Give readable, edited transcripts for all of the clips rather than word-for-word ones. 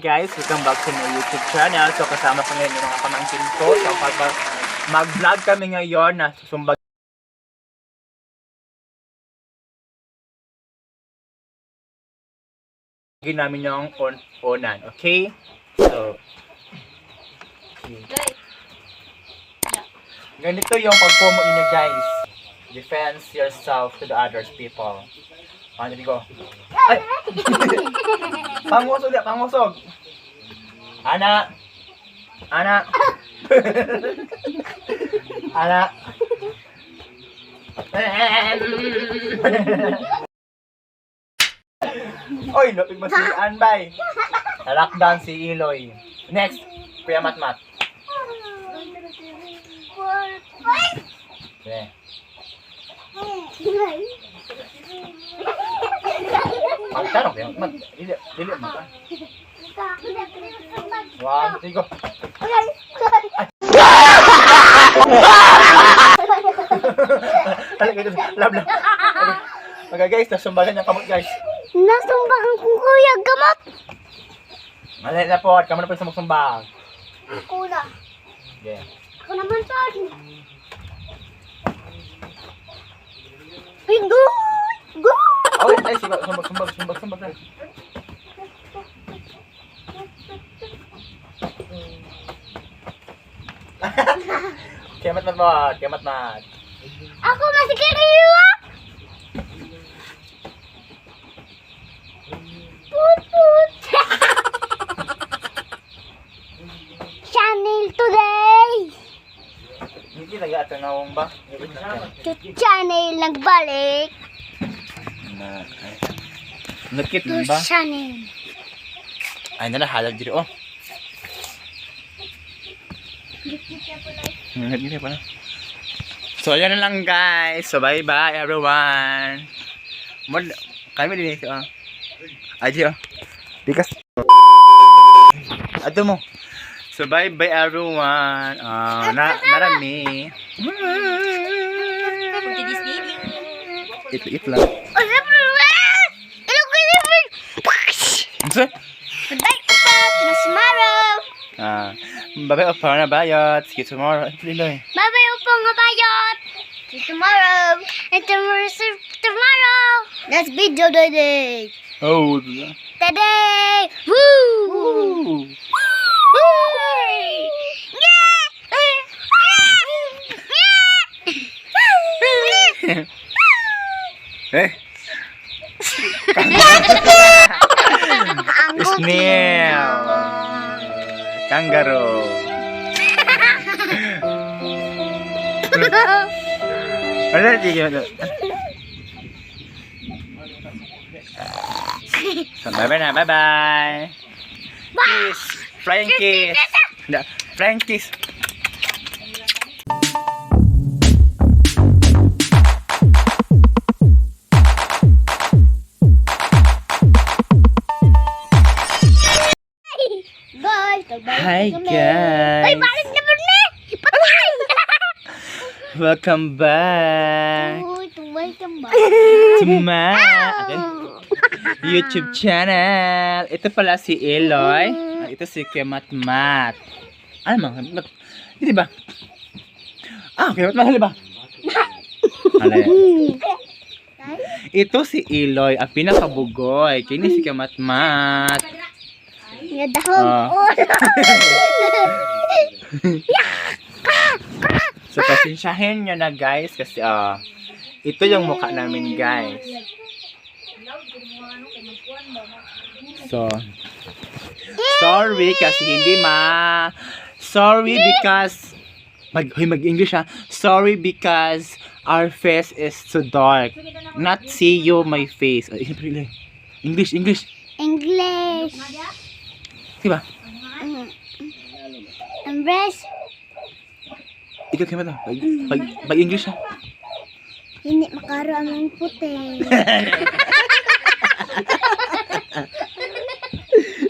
guys, welcome back to my YouTube channel. So kasama ko ngayon yung mga pamangkin ko. So mag-vlog kami ngayon na susumbag namin yung onan, okay? So ganito yung pag-promote niyo guys. Defend yourself to the others people. Ano ko? Ay! Pangusog ya, pangusog. Anak. Anak. Anak. Oy, lapig masilian bay. Lockdown si Iloy. Next, Kuya Matmat. Okay. Magtanong kayo, dili mo ka. One, two, go. Talik kayo, lab. Okay guys, nasumbagan yung kamot guys. Nasumbagan ko kuya, gamot. Malay na po, kamo na po yung sumbagan. Ako na. Yeah. Ako naman sa akin. Ay, go! Go! Oh, ay, sumbag na. Kemat mat. Ako masikiriwa! Put! Channel today! Hindi nag-ato na ba? Channel nagbalik. Nakit mo ba? Channel. Ay, nalahalag dito, oh. Hindi pa na. So, ayan na lang, guys. So, bye-bye, everyone. Kami din ito, oh. Ay, oh. Because... Ato mo. So, bye-bye, everyone. Narami. Ito lang. Ano? Bye tomorrow. Bye-bye pa na bayot. See you tomorrow. Bye upang bayot. See you tomorrow. And tomorrow. That's video today. Oh. Today. Woo! Eh? Snail. Kangaroo. Ano na? So, bye-bye na. Bye-bye. Kiss. Flying kiss. Flying kiss. Hi guys. Ay, balik naman na. Patay. Welcome back. Welcome back. To my YouTube channel. Ito pala si Eloy. Ito si Kuya Matmat. Ano mo? Hindi ba? Kuya Matmat, hali ba? Hali. Ito si Eloy, ang pinakabugoy. Kini si Kuya Matmat. So pasensyahin nyo na guys kasi ito yung mukha namin guys. So sorry kasi hindi sorry because mag-English ha. Sorry because our face is too dark. Not see you my face. English. Diba? Embrace. Ikaw kaya ba ito? Pag-English ha? Hindi makaro ang puti.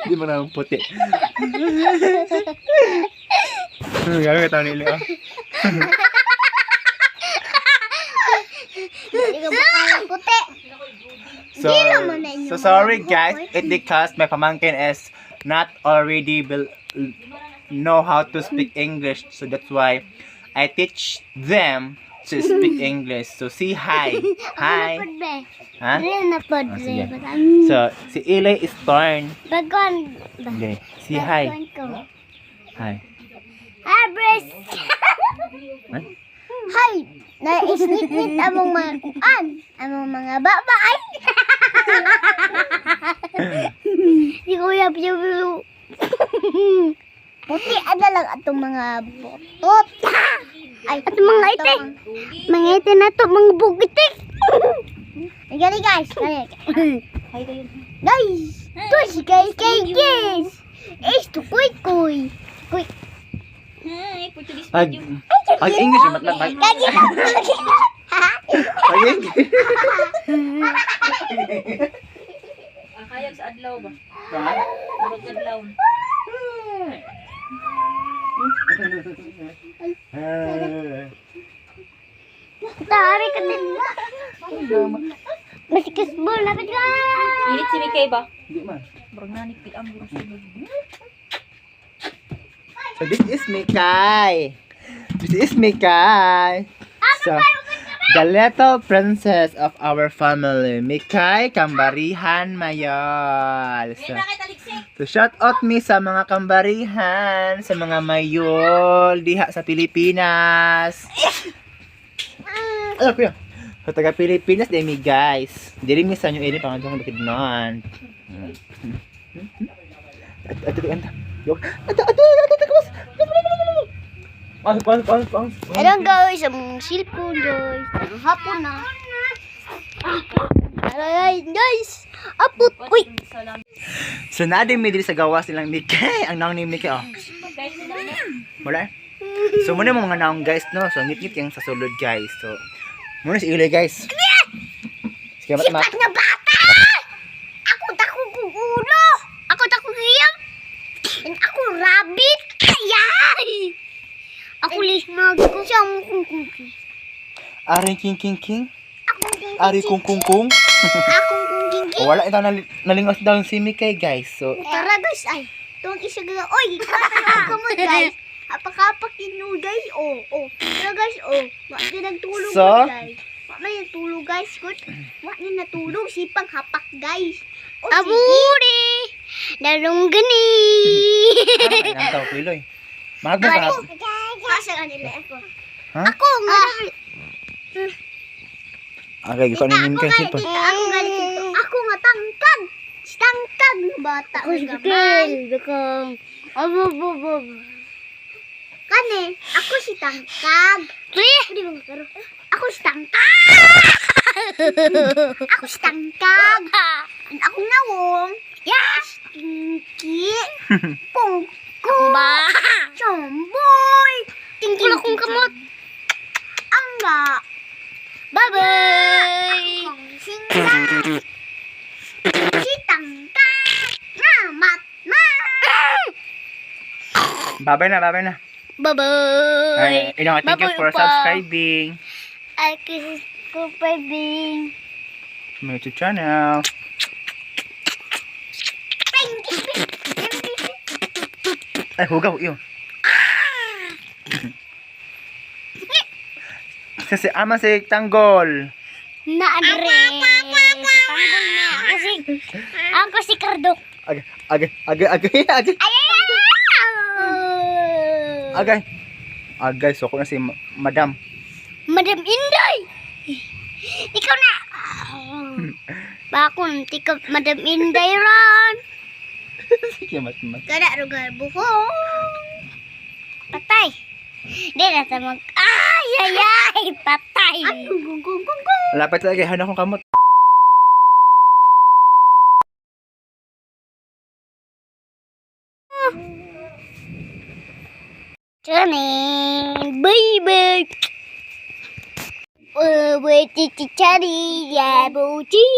Hindi mo naman puti. Gagawin ka tao nila. Hindi ka makaro ang puti. So, sorry guys, it because my pamangkin is not already know how to speak English, so that's why I teach them to speak English. So say hi. Hi. Ha? Sige. So si Eli is turn. Bagon. Okay. Say hi. Hi. Hi, Bres. Huh? Hi. Na-isnit-nit among mga kuan. Among mga babay. Si Kuya Piyo. Puti ada lang atong mga botot. Ay, atong mga ite. Mga ite na to, mga bugitik. Gali guys. Guys. To si guys. Es to kuy. Kuy. Pag English matlang pag English. Kayag sa adlaw ba? Ha? Murag adlaw. Tari ka din. Masikas bol na ka. Ilit si Mikay ba? Di man. Murag nanik piam yung sunod. So this is Mikay. This is Mikay. So the little princess of our family, Mikay Kambarihan Mayol. So shout out me sa mga kambarihan, sa mga mayol diha sa Pilipinas. Ano kuya? Sa taga Pilipinas din mi guys. Dili mi sa inyo ini pangandong bakidnon. Ayan guys, ang cellphone guys. Ang hapon na. Aray guys. Apot. Uy. So naadin mi diri sa gawas nilang Mikay. Ang naong ni Mikay oh. Wala. So muna mo mga naong guys no. So ngit-ngit yung sa sulod guys. So muna si Ilay guys. Sige mat. Sipat na bata! Ako takong kugulo! Ako takong hiyam! And ako rabbit! Ayay! Ako lismag ko siyang kungkungki. Aring king. Akong kungkungki. Ari kung. Akong kungkungki. O wala ito nalingos daw si Mikay guys. So Tara guys, ay. Tuwang isa gaga. Oy, kaya ka mo guys. Apakapakin nyo guys. Tara guys, Wak na nagtulog So? guys. Wak na nagtulog guys. Wak na natulog. Sipang hapak guys. Aburi! Dalong gani. Ang tao Piloy. Mahag mo sa Asa ka nila ako? Ha? Ako nga. Okay, gusto ni Mikay sipa. Ako galit ito. Ako nga tangkag. Tangkag bata. Ako si Kapil. Abo. Kane, ako si tangkag. Hindi mo makaro. Ako si tangkag. Ako si tangkag. Ako nawong. Yes. Kinki. Pungko. Ba. Chomboy. Tingkil akong kamot. Angga. Bye-bye. Akong singka. Si tangkag. Namat. Babay na. Bye-bye. Ay, thank you for subscribing I kiss ko pa bing. my YouTube channel. Ay, hugaw yun. Kasi ama si tanggol. Naadre. Tanggol na. Ako si Cardo. Agay, so ako na si Madam. Madam Inday. Ikaw na. Bakon, tika Madam Inday ron. Sige, mat. Kada rugar buhong. Patay. Di na sa mag... Ay, patay. Gong. Lapit lagi, hana akong kamot. Turning, baby. Wait, cari ya, buci.